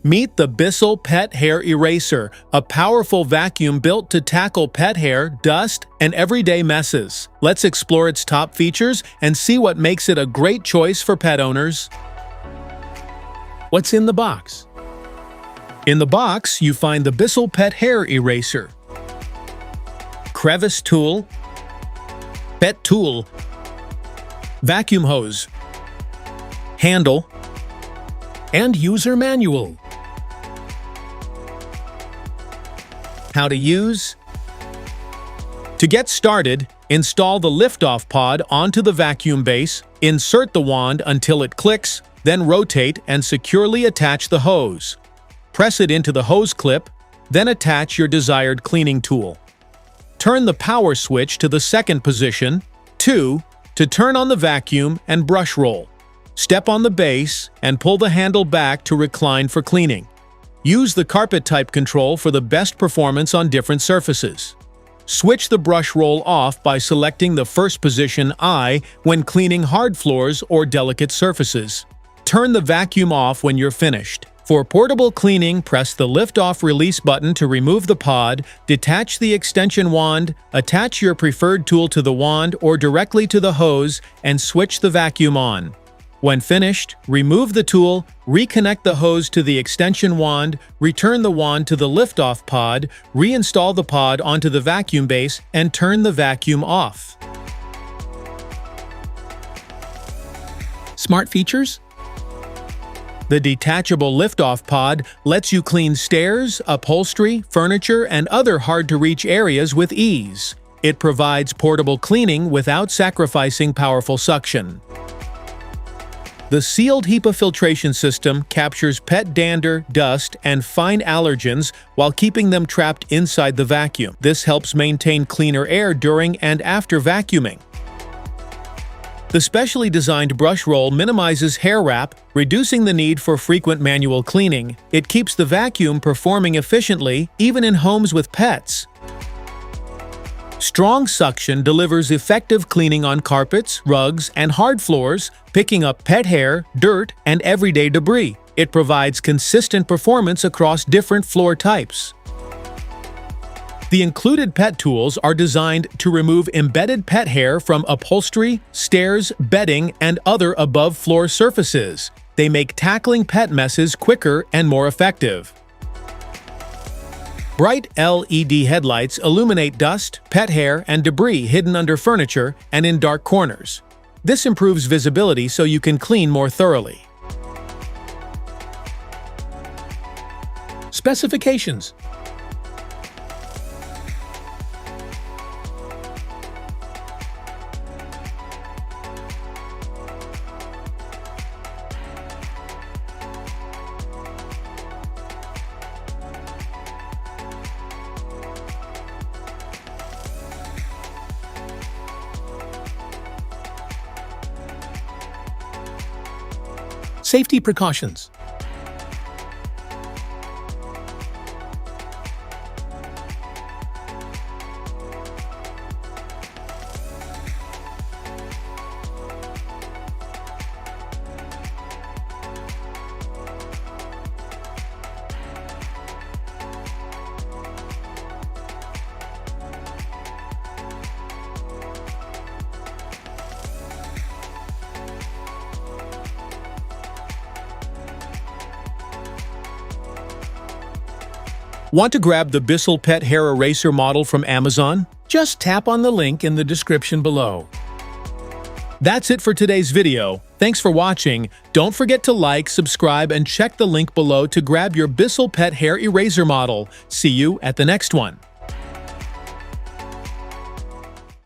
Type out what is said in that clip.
Meet the Bissell Pet Hair Eraser, a powerful vacuum built to tackle pet hair, dust, and everyday messes. Let's explore its top features and see what makes it a great choice for pet owners. What's in the box? In the box, you find the Bissell Pet Hair Eraser, crevice tool, pet tool, vacuum hose, handle, and user manual. How to use? To get started, install the lift-off pod onto the vacuum base, insert the wand until it clicks, then rotate and securely attach the hose. Press it into the hose clip, then attach your desired cleaning tool. Turn the power switch to the second position, 2, to turn on the vacuum and brush roll. Step on the base and pull the handle back to recline for cleaning. Use the carpet type control for the best performance on different surfaces. Switch the brush roll off by selecting the first position I when cleaning hard floors or delicate surfaces. Turn the vacuum off when you're finished. For portable cleaning, press the lift-off release button to remove the pod, detach the extension wand, attach your preferred tool to the wand or directly to the hose, and switch the vacuum on. When finished, remove the tool, reconnect the hose to the extension wand, return the wand to the lift-off pod, reinstall the pod onto the vacuum base, and turn the vacuum off. Smart features? The detachable lift-off pod lets you clean stairs, upholstery, furniture, and other hard-to-reach areas with ease. It provides portable cleaning without sacrificing powerful suction. The sealed HEPA filtration system captures pet dander, dust, and fine allergens while keeping them trapped inside the vacuum. This helps maintain cleaner air during and after vacuuming. The specially designed brush roll minimizes hair wrap, reducing the need for frequent manual cleaning. It keeps the vacuum performing efficiently, even in homes with pets. Strong suction delivers effective cleaning on carpets, rugs, and hard floors, picking up pet hair, dirt, and everyday debris. It provides consistent performance across different floor types. The included pet tools are designed to remove embedded pet hair from upholstery, stairs, bedding, and other above-floor surfaces. They make tackling pet messes quicker and more effective. Bright LED headlights illuminate dust, pet hair, and debris hidden under furniture and in dark corners. This improves visibility so you can clean more thoroughly. Specifications. Safety precautions. Want to grab the Bissell Pet Hair Eraser model from Amazon? Just tap on the link in the description below. That's it for today's video. Thanks for watching. Don't forget to like, subscribe, and check the link below to grab your Bissell Pet Hair Eraser model. See you at the next one.